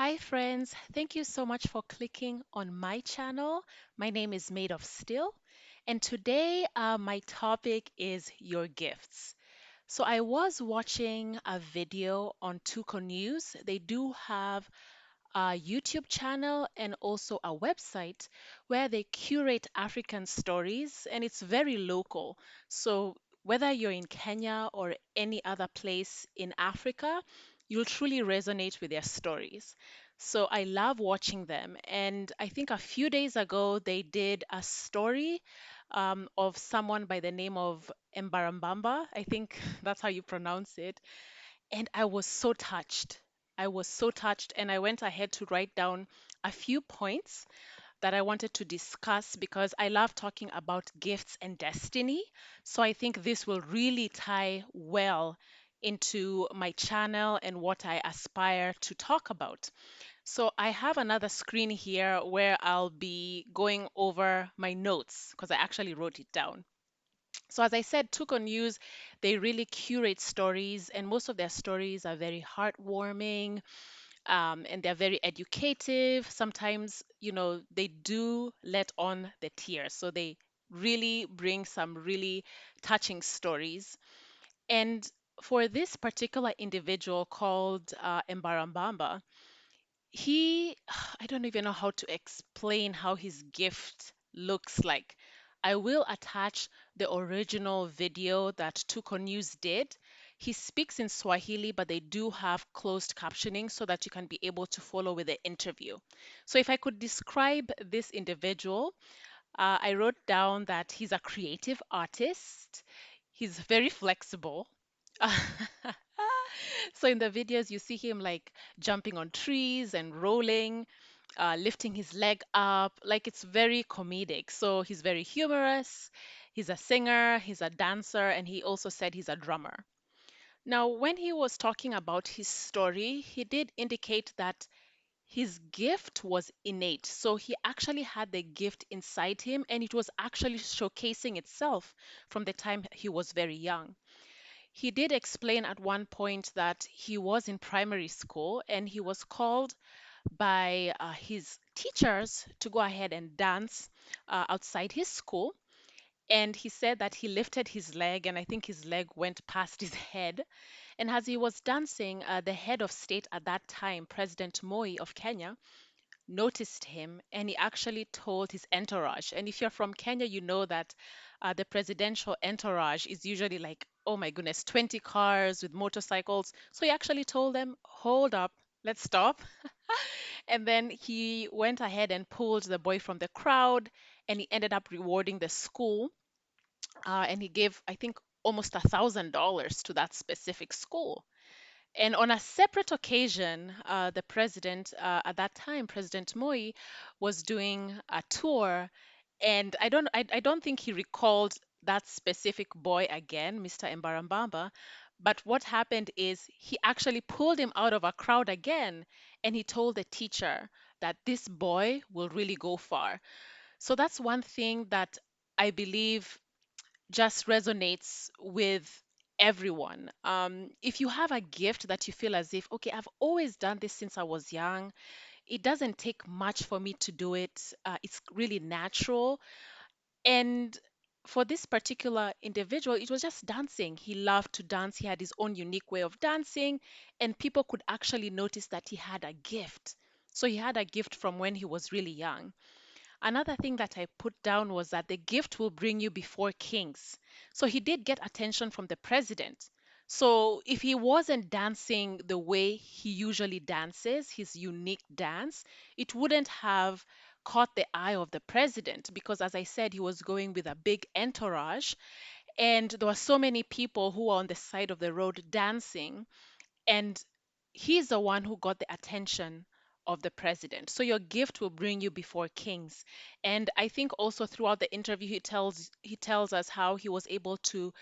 Hi, friends. Thank you so much for clicking on my channel. My name is Made of Steel, and today my topic is your gifts. So, I was watching a video on Tuco News. They do have a YouTube channel and also a website where they curate African stories, and it's very local. So, whether you're in Kenya or any other place in Africa, you'll truly resonate with their stories. So, I love watching them. And I think a few days ago, they did a story of someone by the name of Mbarambamba. I think that's how you pronounce it. And I was so touched. I was so touched, and I went ahead to write down a few points that I wanted to discuss because I love talking about gifts and destiny. So I think this will really tie well into my channel and what I aspire to talk about. So I have another screen here where I'll be going over my notes because I actually wrote it down. So, as I said, Tuko News, they really curate stories, and most of their stories are very heartwarming, and they're very educative. Sometimes, they do let on the tears. So, they really bring some really touching stories. And for this particular individual called Mbarambamba, he, I don't even know how to explain how his gift looks like. I will attach the original video that Tuko News did. He speaks in Swahili, but they do have closed captioning so that you can be able to follow with the interview. So, if I could describe this individual, I wrote down that he's a creative artist. He's very flexible. So in the videos, you see him like jumping on trees and rolling, lifting his leg up. Like it's very comedic. So he's very humorous. He's a singer, he's a dancer, and he also said he's a drummer. Now, when he was talking about his story, he did indicate that his gift was innate. So he actually had the gift inside him, and it was actually showcasing itself from the time he was very young. He did explain at one point that he was in primary school and he was called by his teachers to go ahead and dance outside his school. And he said that he lifted his leg, and I think his leg went past his head. And as he was dancing, the head of state at that time, President Moi of Kenya, noticed him and he actually told his entourage. And if you're from Kenya, you know that the presidential entourage is usually like, oh my goodness, 20 cars with motorcycles. So he actually told them, hold up, let's stop. And then he went ahead and pulled the boy from the crowd and he ended up rewarding the school. And he gave, I think, almost $1,000 to that specific school. And on a separate occasion, the president, at that time, President Moi, was doing a tour, and I don't think he recalled that specific boy again, Mr. Mbarambamba. But what happened is he actually pulled him out of a crowd again, and he told the teacher that this boy will really go far. So that's one thing that I believe just resonates with everyone. If you have a gift that you feel as if, okay, I've always done this since I was young, it doesn't take much for me to do it, it's really natural. And for this particular individual, it was just dancing. He loved to dance, he had his own unique way of dancing, and people could actually notice that he had a gift. So he had a gift from when he was really young. Another thing that I put down was that the gift will bring you before kings. So he did get attention from the president. So if he wasn't dancing the way he usually dances, his unique dance, it wouldn't have caught the eye of the president because, as I said, he was going with a big entourage and there were so many people who were on the side of the road dancing and he's the one who got the attention of the president. So your gift will bring you before kings. And I think also throughout the interview, he tells us how he was able to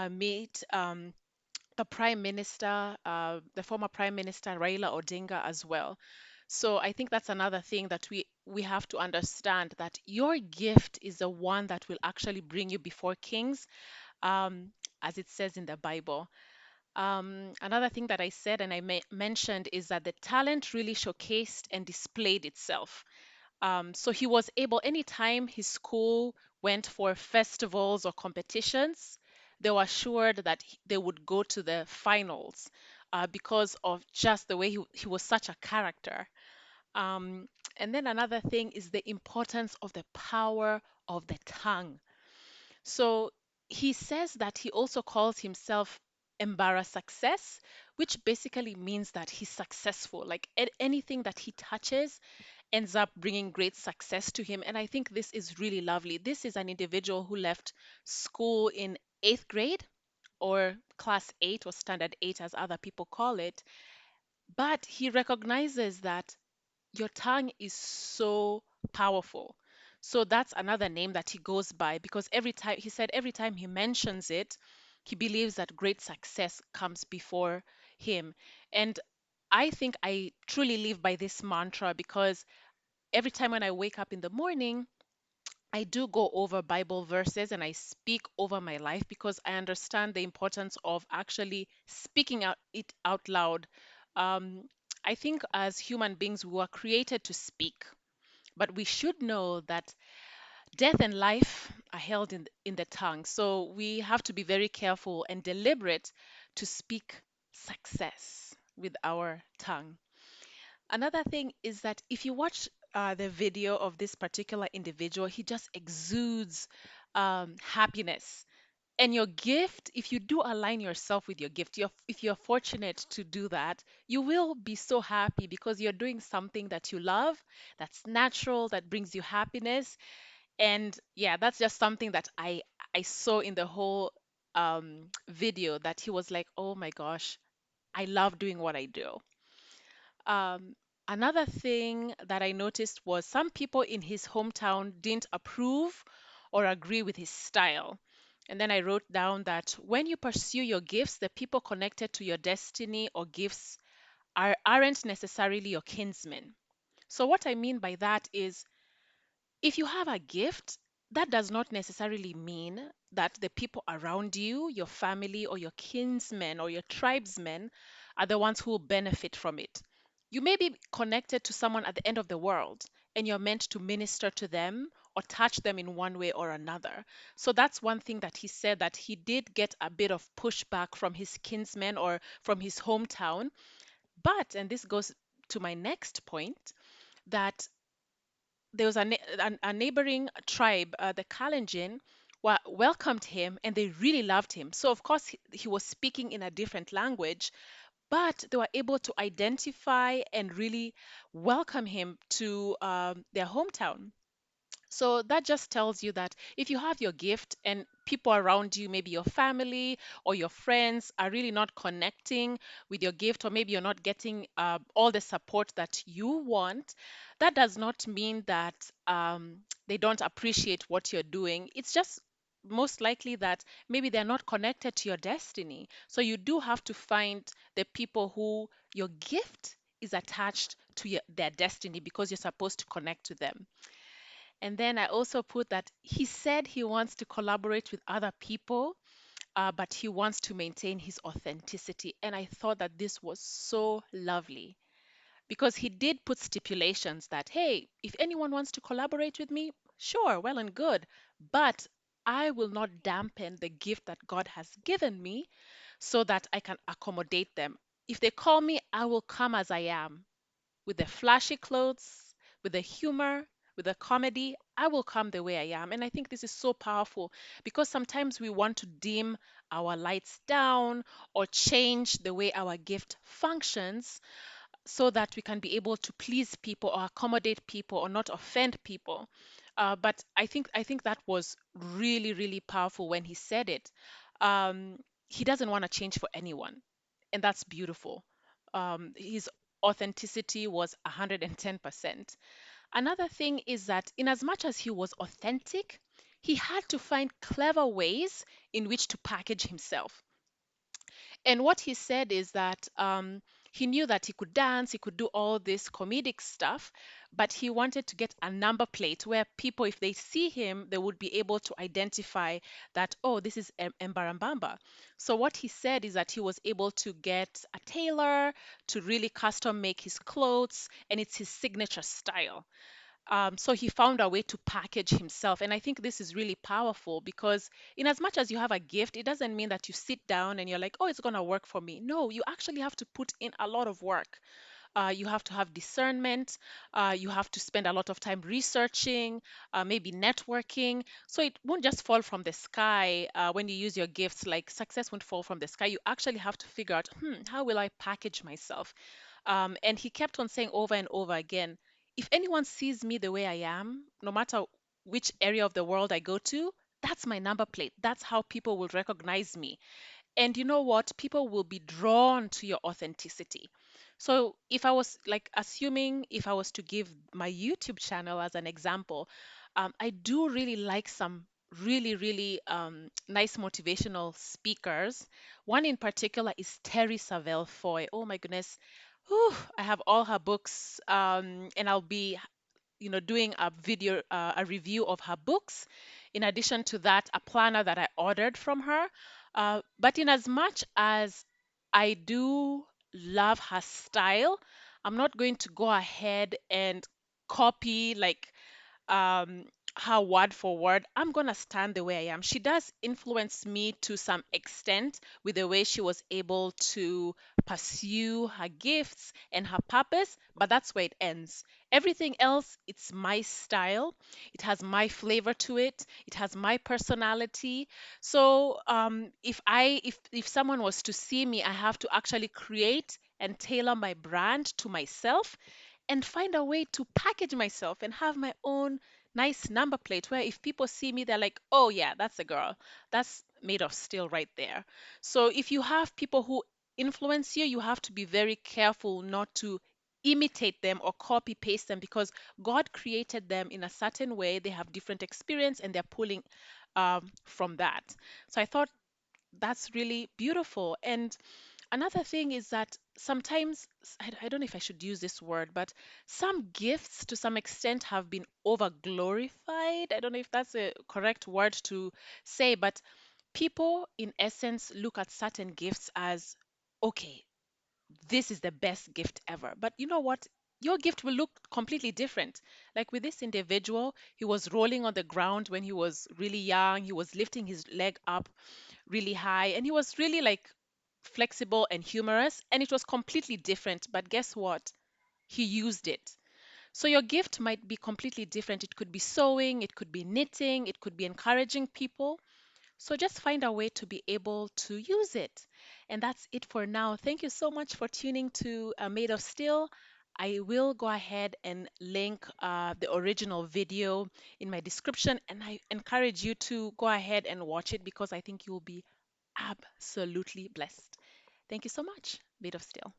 meet the prime minister, the former prime minister Raila Odinga as well. So I think that's another thing that we have to understand that your gift is the one that will actually bring you before kings, um, as it says in the Bible. Another thing that I said and I mentioned is that the talent really showcased and displayed itself. So he was able, anytime his school went for festivals or competitions, they were assured that they would go to the finals because of just the way he was such a character. Um, and then another thing is the importance of the power of the tongue. So he says that he also calls himself Embara Success, which basically means that he's successful. Like anything that he touches ends up bringing great success to him. And I think this is really lovely. This is an individual who left school in eighth grade or class eight or standard eight, as other people call it. But he recognizes that your tongue is so powerful. So that's another name that he goes by because every time he said every time he mentions it, he believes that great success comes before him. And I think I truly live by this mantra because every time when I wake up in the morning, I do go over Bible verses and I speak over my life because I understand the importance of actually speaking out it out loud. Um, I think as human beings, we were created to speak, but we should know that death and life are held in the tongue. So we have to be very careful and deliberate to speak success with our tongue. Another thing is that if you watch the video of this particular individual, he just exudes happiness. And your gift, if you do align yourself with your gift, if you're fortunate to do that, you will be so happy because you're doing something that you love, that's natural, that brings you happiness. And yeah, that's just something that I saw in the whole video that he was like, oh my gosh, I love doing what I do. Um, Another thing that I noticed was some people in his hometown didn't approve or agree with his style. And then I wrote down that when you pursue your gifts, the people connected to your destiny or gifts aren't necessarily your kinsmen. So, what I mean by that is if you have a gift, that does not necessarily mean that the people around you, your family or your kinsmen or your tribesmen, are the ones who will benefit from it. You may be connected to someone at the end of the world and you're meant to minister to them or touch them in one way or another. So that's one thing that he said that he did get a bit of pushback from his kinsmen or from his hometown. But, and this goes to my next point, that there was a neighboring tribe, the Kalenjin, welcomed him and they really loved him. So, of course, he was speaking in a different language, but they were able to identify and really welcome him to their hometown. So that just tells you that if you have your gift and people around you, maybe your family or your friends, are really not connecting with your gift, or maybe you're not getting all the support that you want, that does not mean that they don't appreciate what you're doing. It's just most likely that maybe they're not connected to your destiny. So you do have to find the people who your gift is attached to their destiny because you're supposed to connect to them. And then I also put that he said he wants to collaborate with other people, but he wants to maintain his authenticity. And I thought that this was so lovely because he did put stipulations that, hey, if anyone wants to collaborate with me, sure, well and good. But I will not dampen the gift that God has given me so that I can accommodate them. If they call me, I will come as I am with the flashy clothes, with the humor, with the comedy. I will come the way I am. And I think this is so powerful because sometimes we want to dim our lights down or change the way our gift functions so that we can be able to please people or accommodate people or not offend people. But I think that was really really powerful when he said it. Um, he doesn't want to change for anyone, and that's beautiful. His authenticity was 110%. Another thing is that in as much as he was authentic, he had to find clever ways in which to package himself. And what he said is that He knew that he could dance, he could do all this comedic stuff, but he wanted to get a number plate where people, if they see him, they would be able to identify that, oh, this is Mbarambamba. So what he said is that he was able to get a tailor to really custom make his clothes, and it's his signature style. So he found a way to package himself. And I think this is really powerful because, in as much as you have a gift, it doesn't mean that you sit down and you're like, oh, it's going to work for me. No, you actually have to put in a lot of work. You have to have discernment. You have to spend a lot of time researching, maybe networking. So it won't just fall from the sky when you use your gifts. Like success won't fall from the sky. You actually have to figure out, how will I package myself? And he kept on saying over and over again, if anyone sees me the way I am, no matter which area of the world I go to, that's my number plate. That's how people will recognize me. And you know what? People will be drawn to your authenticity. So if I was like assuming if I was to give my YouTube channel as an example, I do really like some really nice motivational speakers. One in particular is Terry Savelle Foy. Oh my goodness. Whew, I have all her books, and I'll be doing a video, a review of her books. In addition to that, a planner that I ordered from her. But in as much as I do love her style, I'm not going to go ahead and copy like um, her word for word. I'm going to stand the way I am. She does influence me to some extent with the way she was able to pursue her gifts and her purpose, but that's where it ends. Everything else, it's my style. It has my flavor to it. It has my personality. So if someone was to see me, I have to actually create and tailor my brand to myself and find a way to package myself and have my own nice number plate where if people see me, they're like, oh, yeah, that's a girl. That's made of steel right there. So if you have people who influence you, you have to be very careful not to imitate them or copy paste them because God created them in a certain way. They have different experience and they're pulling from that. So I thought that's really beautiful. And another thing is that sometimes, I don't know if I should use this word, but some gifts to some extent have been over glorified. I don't know if that's a correct word to say, but people in essence look at certain gifts as, okay, this is the best gift ever. But you know what? Your gift will look completely different. Like with this individual, he was rolling on the ground when he was really young. He was lifting his leg up really high, and he was really like flexible and humorous, and it was completely different. But guess what? He used it. So your gift might be completely different. It could be sewing, it could be knitting, it could be encouraging people. So just find a way to be able to use it. And that's it for now. Thank you so much for tuning to Made of Steel. I will go ahead and link the original video in my description, and I encourage you to go ahead and watch it because I think you will be absolutely blessed. Thank you so much, Made of Steel.